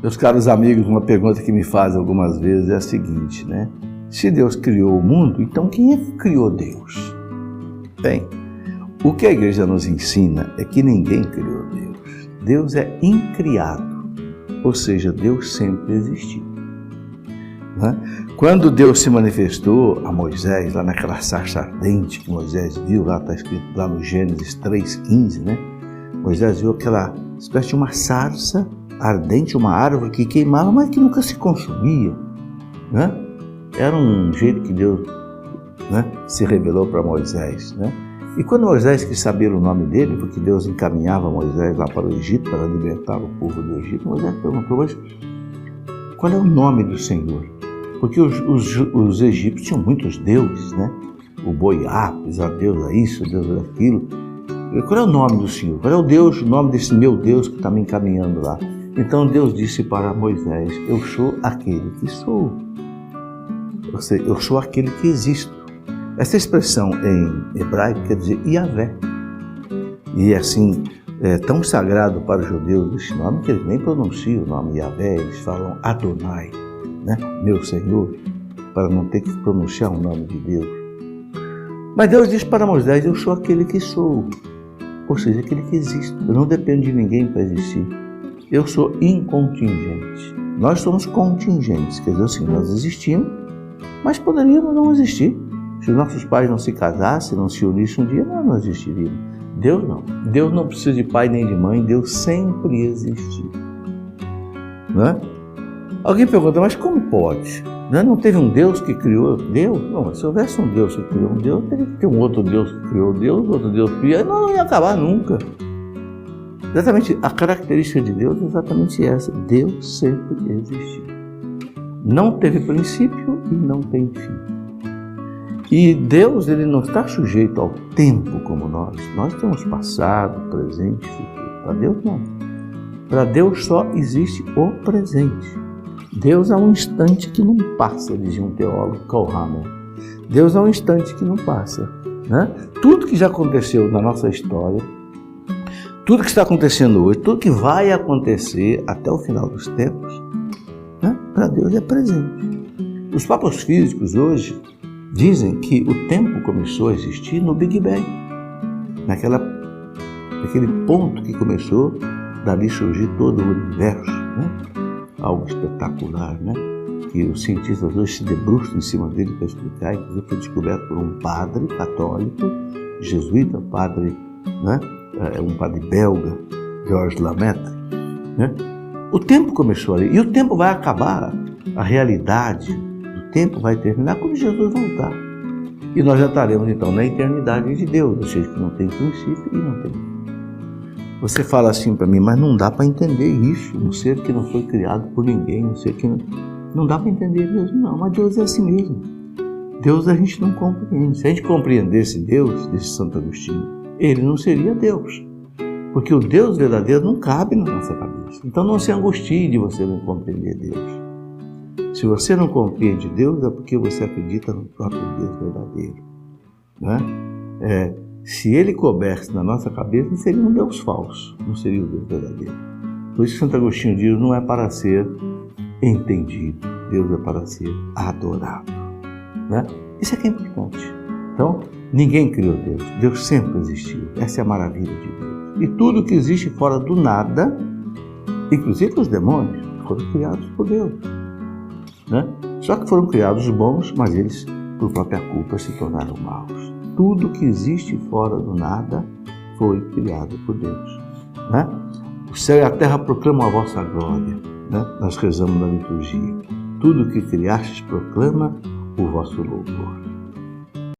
Meus caros amigos, uma pergunta que me fazem algumas vezes é a seguinte, né? Se Deus criou o mundo, então quem é que criou Deus? Bem, o que a igreja nos ensina é que ninguém criou Deus. Deus é incriado, ou seja, Deus sempre existiu. Né? Quando Deus se manifestou a Moisés, lá naquela sarça ardente que Moisés viu, lá está escrito lá no Gênesis 3,15, né? Moisés viu aquela espécie de uma sarça ardente, uma árvore que queimava, mas que nunca se consumia. Né? Era um jeito que Deus, né, se revelou para Moisés. Né? E quando Moisés quis saber o nome dele, porque Deus encaminhava Moisés lá para o Egito, para libertar o povo do Egito, Moisés perguntou, mas qual é o nome do Senhor? Porque os egípcios tinham muitos deuses, né? O boi Apis, a deusa isso, a deusa aquilo. Qual é o nome do Senhor? Qual é o nome desse meu Deus que está me encaminhando lá? Então Deus disse para Moisés, eu sou aquele que sou. Ou seja, eu sou aquele que existo. Essa expressão em hebraico quer dizer Yahvé. E assim, é tão sagrado para os judeus esse nome que eles nem pronunciam o nome Yahvé, eles falam Adonai, né? Meu Senhor, para não ter que pronunciar o nome de Deus. Mas Deus disse para Moisés, eu sou aquele que sou. Ou seja, aquele que existe. Eu não dependo de ninguém para existir. Eu sou incontingente. Nós somos contingentes, quer dizer assim, nós existimos, mas poderíamos não existir. Se os nossos pais não se casassem, não se unissem um dia, nós não existiríamos. Deus não. Deus não precisa de pai nem de mãe, Deus sempre existiu. Não é? Alguém pergunta, mas como pode? Não teve um Deus que criou Deus? Não, se houvesse um Deus que criou um Deus, teria que ter um outro Deus que criou Deus, outro Deus que criou, não ia acabar nunca. Exatamente, a característica de Deus é exatamente essa. Deus sempre existiu. Não teve princípio e não tem fim. E Deus, ele não está sujeito ao tempo como nós. Nós temos passado, presente, futuro. Para Deus, não. Para Deus só existe o presente. Deus é um instante que não passa, dizia um teólogo, Karl Rahner. Deus é um instante que não passa. Né? Tudo que já aconteceu na nossa história, tudo que está acontecendo hoje, tudo que vai acontecer até o final dos tempos, né? Para Deus é presente. Os papas físicos hoje dizem que o tempo começou a existir no Big Bang, naquele ponto que começou, dali surgir todo o universo, né? Algo espetacular, né? Que os cientistas hoje se debruçam em cima dele para explicar, inclusive foi descoberto por um padre católico, jesuíta, padre, né? Um padre belga, Georges Lemaitre, né? O tempo começou ali, e o tempo vai acabar, a realidade do tempo vai terminar quando Jesus voltar. E nós já estaremos então na eternidade de Deus, ou seja, que não tem princípio e não tem fim. Você fala assim para mim, mas não dá para entender isso, um ser que não foi criado por ninguém, um ser que não dá para entender mesmo não, mas Deus é assim mesmo. Deus a gente não compreende. Se a gente compreendesse Deus, disse Santo Agostinho, ele não seria Deus, porque o Deus verdadeiro não cabe na nossa cabeça. Então não se angustie de você não compreender Deus. Se você não compreende Deus, é porque você acredita no próprio Deus verdadeiro. Né? Se ele coubesse na nossa cabeça, seria um Deus falso, não seria o Deus verdadeiro. Por isso Santo Agostinho diz, não é para ser entendido, Deus é para ser adorado. Né? Isso é que é importante. Então, ninguém criou Deus, Deus sempre existiu. Essa é a maravilha de Deus. E tudo que existe fora do nada, inclusive os demônios, foram criados por Deus. Né? Só que foram criados bons, mas eles, por própria culpa, se tornaram maus. Tudo que existe fora do nada foi criado por Deus. Né? O céu e a terra proclamam a vossa glória. Né? Nós rezamos na liturgia. Tudo que criastes proclama o vosso louvor.